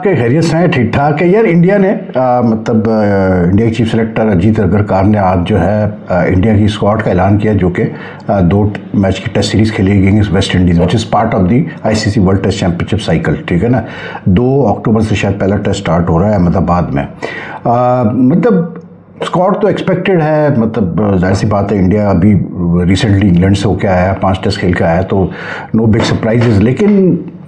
आपके खैरियत से हैं? ठीक ठाक है यार। इंडिया ने मतलब इंडिया के चीफ सेलेक्टर अजीत अग्रकार ने आज जो है इंडिया की स्क्वाड का ऐलान किया, जो कि 2 मैच की टेस्ट सीरीज खेली गई West Indies, which is part of the ICC World Test Championship cycle. ठीक है ना, 2 अक्टूबर से शायद पहला टेस्ट स्टार्ट हो रहा है अहमदाबाद में। मतलब स्क्वाड तो एक्सपेक्टेड है, मतलब जाहिर सी बात है, इंडिया अभी रिसेंटली इंग्लैंड से होकर आया, 5 टेस्ट खेल के आया, तो नो बिग सरप्राइजेज। लेकिन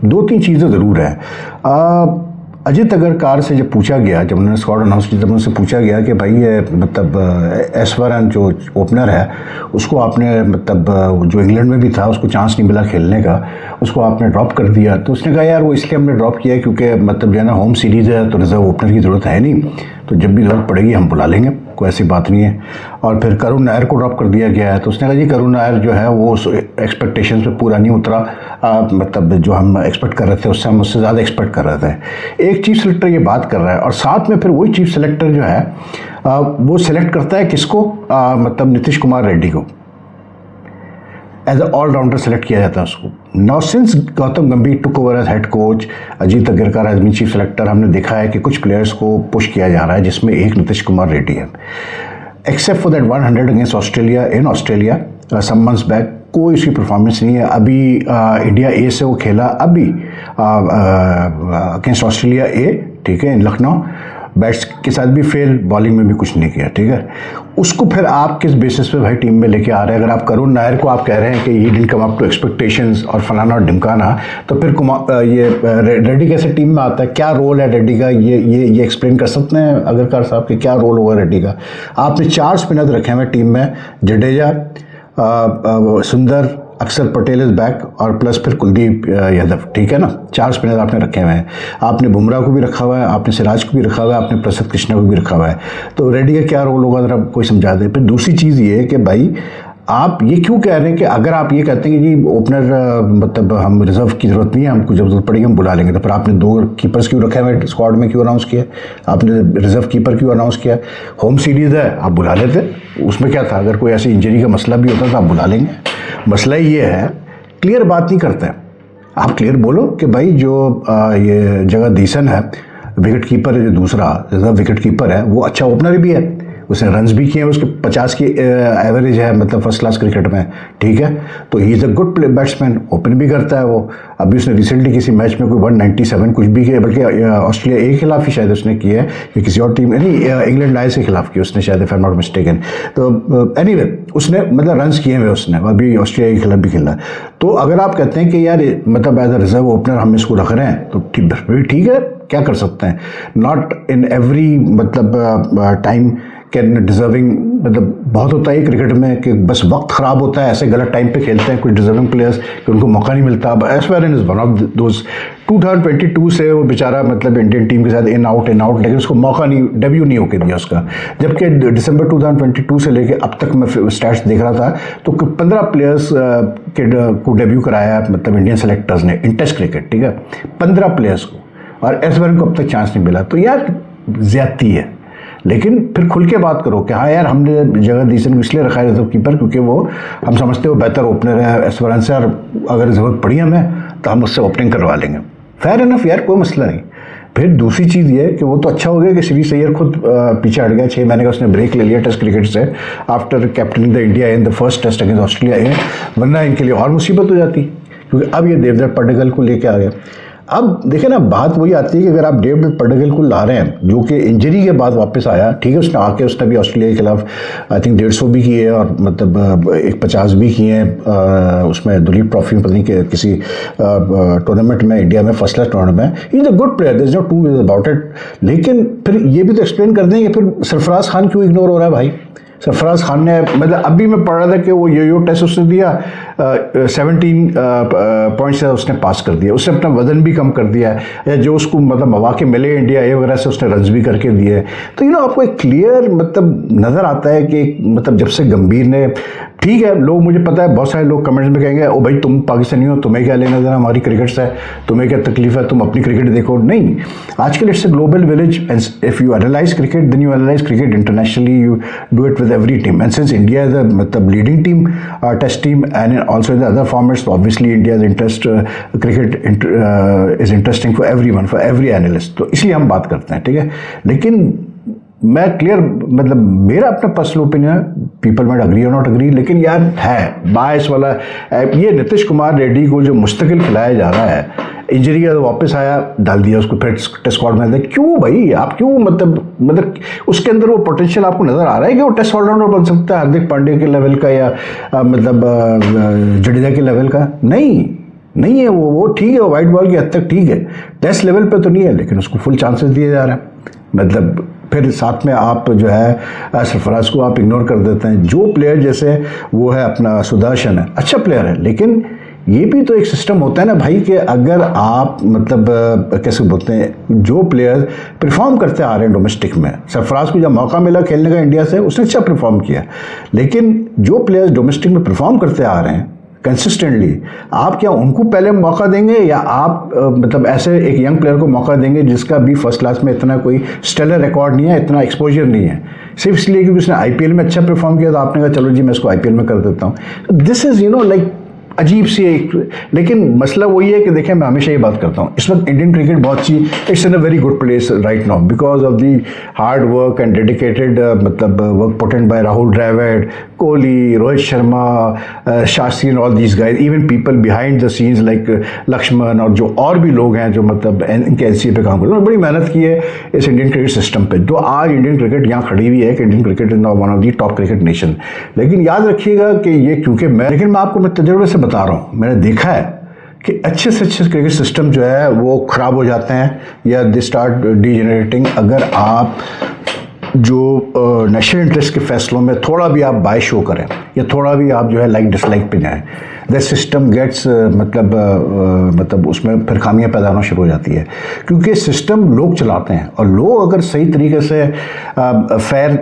2-3 चीज़ें ज़रूर हैं। अजीत अग्रकार से जब पूछा गया, जब उन्होंने स्क्वाड अनाउंस किया, तब उनसे पूछा गया कि भाई ये मतलब ऐश्वर्यन जो ओपनर है उसको आपने मतलब जो इंग्लैंड में भी था उसको चांस नहीं मिला खेलने का, उसको आपने ड्रॉप कर दिया। तो उसने कहा यार वो इसलिए हमने ड्रॉप किया है क्योंकि मतलब जो है ना होम सीरीज़ है, तो रिजर्व ओपनर की ज़रूरत है नहीं, तो जब भी ज़रूरत पड़ेगी हम बुला लेंगे, कोई ऐसी बात नहीं है। और फिर करुण नायर को ड्रॉप कर दिया गया है, तो उसने कहा जी करुण नायर जो है वो एक्सपेक्टेशंस पे पूरा नहीं उतरा, मतलब जो हम एक्सपेक्ट कर रहे थे उससे हम उससे ज़्यादा एक्सपेक्ट कर रहे थे। एक चीफ सेलेक्टर ये बात कर रहा है और साथ में फिर वही चीफ सेलेक्टर जो है वो सेलेक्ट करता है किसको, मतलब नीतीश कुमार रेड्डी को एज अ ऑलराउंडर सेलेक्ट किया जाता है उसको। Now since Gautam Gambhir took over as head coach, Ajit Agarkar has been chief selector, हमने देखा है कि कुछ प्लेयर्स को पुश किया जा रहा है जिसमें एक नीतीश कुमार रेड्डी है। Except for that 100 against Australia in Australia some months back, कोई उसकी परफॉर्मेंस नहीं है। अभी इंडिया ए से वो खेला अभी अगेंस्ट ऑस्ट्रेलिया ए, ठीक है, इन लखनऊ, बैट्स के साथ भी फेल, बॉलिंग में भी कुछ नहीं किया। ठीक है, उसको फिर आप किस बेसिस पे भाई टीम में लेके आ रहे हैं? अगर आप करुण नायर को आप कह रहे हैं कि ये didn't come up to expectations और फलाना और ढिमकाना, तो फिर ये रेड्डी कैसे टीम में आता है? क्या रोल है रेड्डी का? ये एक्सप्लेन कर सकते हैं अग्रकार साहब कि क्या रोल होगा रेड्डी का? आपने 4 स्पिनर रखे हुए टीम में, जडेजा, सुंदर, अक्षर पटेल इज बैक और प्लस फिर कुलदीप यादव। ठीक है ना, 4 स्पिनर आपने रखे हुए हैं। आपने बुमराह को भी रखा हुआ है, आपने सिराज को भी रखा हुआ है, आपने प्रसिद्ध कृष्णा को भी रखा हुआ है। तो रेड्डी का क्या रोल होगा, जरा कोई समझा दे। फिर दूसरी चीज़ ये है कि भाई आप ये क्यों कह रहे हैं कि अगर आप ये कहते हैं कि जी ओपनर मतलब हम रिजर्व की ज़रूरत नहीं है, हमको जब जरूरत पड़ेगी हम बुला लेंगे, तो फिर आपने 2 कीपर्स क्यों रखे हुए स्क्वाड में, क्यों अनाउंस किया? आपने रिजर्व कीपर क्यों अनाउंस किया? होम सीरीज़ है, आप बुला लेते, उसमें क्या था? अगर कोई ऐसी इंजरी का मसला भी होता तो आप बुला लेंगे। मसला ये है, क्लियर बात नहीं करते हैं आप। क्लियर बोलो कि भाई जो ये जगदीशन है विकेट कीपर है, जो दूसरा रिजर्व विकेट कीपर है, वो अच्छा ओपनर भी है, उसने रन्स भी किए, उसके 50 की एवरेज है, मतलब फर्स्ट क्लास क्रिकेट में। ठीक है, तो ही is a good batsman, open भी करता है वो। अभी उसने रिसेंटली किसी मैच में कोई 197 कुछ भी किया, बल्कि ऑस्ट्रेलिया ए के खिलाफ ही शायद उसने किया है, या किसी और टीम नहीं, इंग्लैंड लाइन्स के खिलाफ किया उसने शायद, if I am not mistaken. तो एनीवे उसने मतलब रन्स किए हुए उसने, अभी ऑस्ट्रेलिया के खिलाफ भी खेला। तो अगर आप कहते हैं कि यार मतलब एज अ रिजर्व ओपनर हम इसको रख रहे हैं, तो ठीक है, क्या कर सकते हैं? नॉट इन एवरी मतलब टाइम कैन डिजर्विंग, मतलब बहुत होता है क्रिकेट में कि बस वक्त ख़राब होता है, ऐसे गलत टाइम पे खेलते हैं कुछ डिजर्विंग प्लेयर्स कि उनको मौका नहीं मिलता। अब ऐश्वर्यन इज़ वन ऑफ दोज। 2022 से वो बेचारा मतलब इंडियन टीम के साथ इन आउट, लेकिन उसको मौका नहीं, डेब्यू नहीं होकर दिया उसका। जबकि दिसंबर 2022 से लेके अब तक मैं स्टैट्स देख रहा था तो 15 प्लेयर्स को डेब्यू कराया मतलब इंडियन सेलेक्टर्स ने इन टेस्ट क्रिकेट। ठीक है, 15 प्लेयर्स को, और ऐश्वर्यन को अब तक चांस नहीं मिला। तो यार ज़्यादती है। लेकिन फिर खुल के बात करो कि हाँ यार हमने जगदीशन को इसलिए रखा है रिजर्व कीपर क्योंकि वो हम समझते हो बेहतर ओपनर है ऐश्वर्यन से, और अगर ज़रूरत पड़ी हमें तो हम उससे ओपनिंग करवा लेंगे। फेयर इनफ यार, कोई मसला नहीं। फिर दूसरी चीज़ ये कि वो तो अच्छा हो गया कि श्री सैयर खुद पीछे हट गया, 6 महीने का उसने ब्रेक ले लिया टेस्ट क्रिकेट से after captaining the India in the first test against Australia, वरना इनके लिए और मुसीबत हो जाती, क्योंकि अब ये देवदत्त पडिक्कल को लेके आ गया। अब देखें ना, बात वही आती है कि अगर आप देवदत्त पडिक्कल को ला रहे हैं जो कि इंजरी के बाद वापस आया, ठीक है, उसने आके उसने भी ऑस्ट्रेलिया के खिलाफ आई थिंक 150 भी किए और मतलब 50 भी किए हैं उसमें दुलीप ट्रॉफी में, पता नहीं कि किसी टूर्नामेंट में इंडिया में फर्स्ट क्लास टूर्नामेंट में। He is a good player, there is no two ways about it. लेकिन फिर ये भी तो एक्सप्लेन कर दें कि फिर सरफराज खान क्यों इग्नोर हो रहा है भाई? सरफराज खान ने मतलब अभी मैं पढ़ रहा था कि वो यो टेस्ट उसने दिया, 17 पॉइंट्स से उसने पास कर दिया, उसने अपना वजन भी कम कर दिया है, या जो उसको मतलब मौके मिले इंडिया ए वगैरह से उसने रन्स भी करके दिए। तो आपको एक क्लियर मतलब नज़र आता है कि मतलब जब से गंभीर ने, ठीक है, लोग, मुझे पता है बहुत सारे लोग कमेंट्स में कहेंगे ओ भाई तुम पाकिस्तानी हो, तुम्हें क्या लेना देना हमारी क्रिकेट से, तुम्हें क्या तकलीफ है, तुम अपनी क्रिकेट देखो। नहीं, आजकल it's a global village, and if you analyse cricket then you analyse cricket internationally, you do it with with every team. And since India is the leading team, test team, and also in the other formats, so obviously India's interest cricket is interesting for everyone, for every analyst. तो इसलिए हम बात करते हैं, ठीक है. लेकिन मैं क्लियर मतलब मेरा अपना पर्सनल ओपिनियन है, पीपल माइट अग्री और नॉट अग्री, लेकिन यार है बायस वाला. ये नीतीश कुमार रेड्डी को जो मुस्तकिल खिलाया जा रहा है, इंजरी का वापस आया, डाल दिया उसको फिर टेस्ट स्क्वाड में. क्यों भाई, आप क्यों मतलब उसके अंदर वो पोटेंशियल आपको नजर आ रहा है कि वो टेस्ट ऑलराउंडर बन सकता है हार्दिक पांड्या के लेवल का या मतलब जडेजा के लेवल का? नहीं है वो ठीक है, वाइट बॉल की हद तक ठीक है, टेस्ट लेवल पे तो नहीं है, लेकिन उसको फुल चांसेस दिए जा रहे हैं. मतलब फिर साथ में आप जो है सरफराज को आप इग्नोर कर देते हैं. जो प्लेयर जैसे वो है अपना सुदर्शन है, अच्छा प्लेयर है, लेकिन ये भी तो एक सिस्टम होता है ना भाई कि अगर आप मतलब कैसे बोलते हैं, जो प्लेयर परफॉर्म करते आ रहे हैं डोमेस्टिक में, सरफराज को जब मौका मिला खेलने का इंडिया से, उसने अच्छा परफॉर्म किया, लेकिन जो प्लेयर्स डोमेस्टिक में परफॉर्म करते आ रहे हैं कंसिस्टेंटली, आप क्या उनको पहले मौका देंगे या आप मतलब ऐसे एक यंग प्लेयर को मौका देंगे जिसका भी फर्स्ट क्लास में इतना कोई स्टेलर रिकॉर्ड नहीं है, इतना एक्सपोजर नहीं है, सिर्फ इसलिए क्योंकि उसने आईपीएल में अच्छा परफॉर्म किया तो आपने कहा चलो जी मैं इसको आईपीएल में कर देता हूँ. दिस इज़ लाइक अजीब सी एक. लेकिन मसला वही है कि देखें, मैं हमेशा ये बात करता हूँ, इस वक्त इंडियन क्रिकेट बहुत सी it's in a very good place right now because of the hard work and dedicated मतलब work put in by Rahul Dravid, Kohli, Rohit Sharma, Shastri and all these guys, even people behind the scenes like Laxman और जो और भी लोग हैं जो मतलब इनके एनसीए पे काम करते हैं. बड़ी मेहनत की है इस इंडियन क्रिकेट सिस्टम पे, जो आज इंडियन क्रिकेट यहाँ खड़ी हुई है कि Indian cricket is now one of the top cricket nation. लेकिन याद रखिएगा कि ये क्योंकि लेकिन मैं आपको तजुर्बे से बता रहा हूँ, मैंने देखा है कि अच्छे से अच्छे क्रिकेट सिस्टम जो है वो ख़राब हो जाते हैं या दे स्टार्ट डीजेनरेटिंग अगर आप जो नेशनल इंटरेस्ट के फैसलों में थोड़ा भी आप बाय शो करें या थोड़ा भी आप जो है लाइक डिसलाइक पे जाएं. दैट सिस्टम गेट्स मतलब उसमें फिर खामियां पैदा होना शुरू हो जाती है, क्योंकि सिस्टम लोग चलाते हैं और लोग अगर सही तरीके से फेयर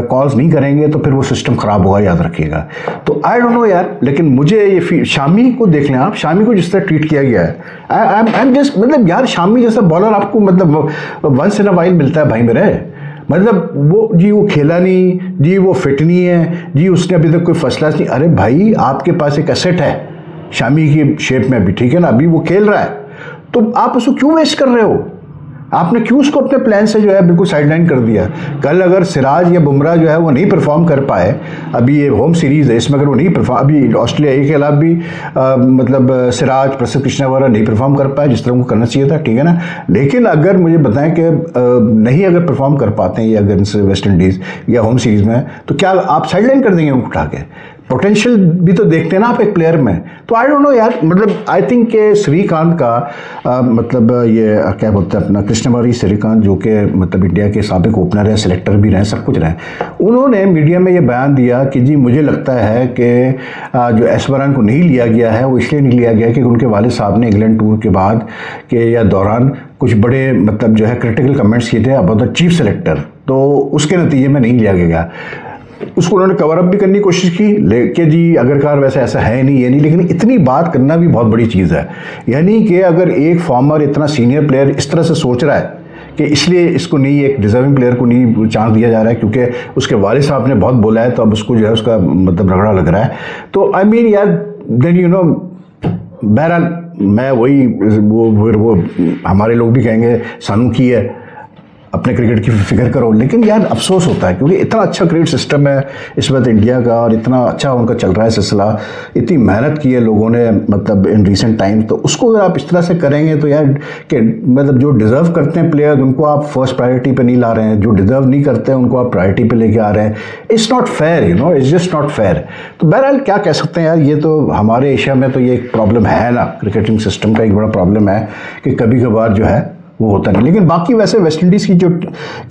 कॉल्स नहीं करेंगे तो फिर वो सिस्टम ख़राब होगा, याद रखिएगा. तो आई डोंट नो यार, लेकिन मुझे ये शामी को देख लें आप, शामी को जिस तरह ट्रीट किया गया है, आई एम जस्ट मतलब यार शामी जैसा बॉलर आपको मतलब वंस इन अ वाइल मिलता है भाई मेरे. मतलब वो खेला नहीं जी, वो फिट नहीं है जी, उसने अभी तक कोई फर्स्ट क्लास नहीं. अरे भाई आपके पास एक एसेट है शामी की शेप में भी, ठीक है ना, अभी वो खेल रहा है, तो आप उसको क्यों वेस्ट कर रहे हो? आपने क्यों उसको अपने प्लान से जो है बिल्कुल साइडलाइन कर दिया? कल अगर सिराज या बुमराह जो है वो नहीं परफॉर्म कर पाए, अभी ये होम सीरीज़ है इसमें अगर वो नहीं परफॉर्म, अभी ऑस्ट्रेलिया के खिलाफ भी मतलब सिराज प्रसिद्ध कृष्णा वगैरह नहीं परफॉर्म कर पाए जिस तरह उनको करना चाहिए था, ठीक है ना. लेकिन अगर मुझे बताएं कि नहीं अगर परफॉर्म कर पाते हैं ये अगेंस्ट वेस्ट इंडीज़ या होम सीरीज़ में, तो क्या आप साइडलाइन कर देंगे उनको उठा के? पोटेंशियल भी तो देखते हैं ना आप एक प्लेयर में. तो आई डोंट नो यार, मतलब आई थिंक के श्रीकांत का मतलब ये क्या बोलते हैं अपना कृष्णमुरली श्रीकांत जो कि मतलब इंडिया के साबिक ओपनर है, सिलेक्टर भी रहे, सब कुछ रहे, उन्होंने मीडिया में ये बयान दिया कि जी मुझे लगता है कि जो ऐश्वर्या को नहीं लिया गया है वो इसलिए नहीं लिया गया कि उनके वालिद साहब ने इंग्लैंड टूर के बाद के या दौरान कुछ बड़े मतलब जो है क्रिटिकल कमेंट्स किए थे अबाउट द चीफ सेलेक्टर, तो उसके नतीजे में नहीं लिया गया. उसको उन्होंने कवर अप भी करने की कोशिश की लेकिन जी अगर कार वैसे ऐसा है नहीं, ये नहीं, लेकिन इतनी बात करना भी बहुत बड़ी चीज़ है. यानी कि अगर एक फॉर्मर इतना सीनियर प्लेयर इस तरह से सोच रहा है कि इसलिए इसको नहीं, एक डिजर्विंग प्लेयर को नहीं चांस दिया जा रहा है क्योंकि उसके वालिद साहब ने बहुत बोला है, तो अब उसको जो है उसका मतलब रगड़ा लग रहा है. तो आई मीन यार देन बहरहाल मैं वही वो हमारे लोग भी कहेंगे सानू की है, अपने क्रिकेट की फिक्र करो. लेकिन यार अफसोस होता है क्योंकि इतना अच्छा क्रिकेट सिस्टम है इस वक्त इंडिया का और इतना अच्छा उनका चल रहा है सिलसिला, इतनी मेहनत की है लोगों ने मतलब इन रिसेंट टाइम, तो उसको अगर आप इस तरह से करेंगे तो यार कि मतलब जो डिज़र्व करते हैं प्लेयर उनको आप फर्स्ट प्रायोरिटी पे नहीं ला रहे हैं, जो डिज़र्व नहीं करते हैं उनको आप प्रायोरिटी पे लेके आ रहे हैं. It's not fair, it's just not fair. तो बहरहाल क्या कह सकते हैं यार, ये तो हमारे एशिया में तो ये एक प्रॉब्लम है ना, क्रिकेटिंग सिस्टम का एक बड़ा प्रॉब्लम है कि कभी कभार जो है वो होता नहीं. लेकिन बाकी वैसे वेस्ट इंडीज़ की जो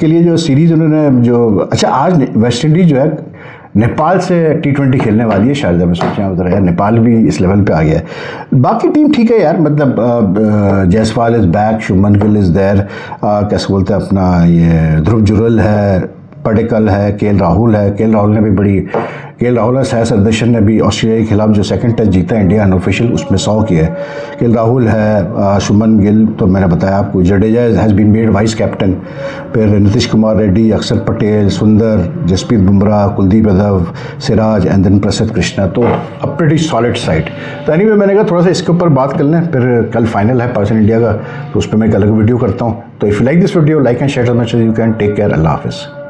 के लिए जो सीरीज़ उन्होंने जो अच्छा आज वेस्ट इंडीज़ जो है नेपाल से T20 खेलने वाली है शायद, मैं सोचा उधर यार नेपाल भी इस लेवल पे आ गया है. बाकी टीम ठीक है यार, मतलब Jaiswal is back, Shubman Gill is there, कैसे बोलते हैं अपना ये ध्रुव जुरल है, पडिक्कल है, केएल राहुल है। केएल राहुल और साया सरदर्शन ने भी ऑस्ट्रेलिया के खिलाफ जो सेकंड टेस्ट जीता इंडिया अनऑफिशियल, उसमें 100 किया है। केएल राहुल है, शुभमन गिल तो मैंने बताया आपको, Jadeja has been made vice captain, फिर नीतीश कुमार रेड्डी, अक्षर पटेल, सुंदर, जसप्रीत बुमराह, कुलदीप यादव, सिराज एंड देन प्रसिद्ध कृष्णा। तो अ प्रीटी सॉलिड साइड। तो एनीवे मैंने कहा थोड़ा सा इसके ऊपर बात कर लें, फिर कल फाइनल है पाकिस्तान इंडिया का, तो उस पर मैं एक अलग वीडियो करता हूँ। तो if you like this video, like and share as much as you can. Take care, अल्लाह हाफिज़।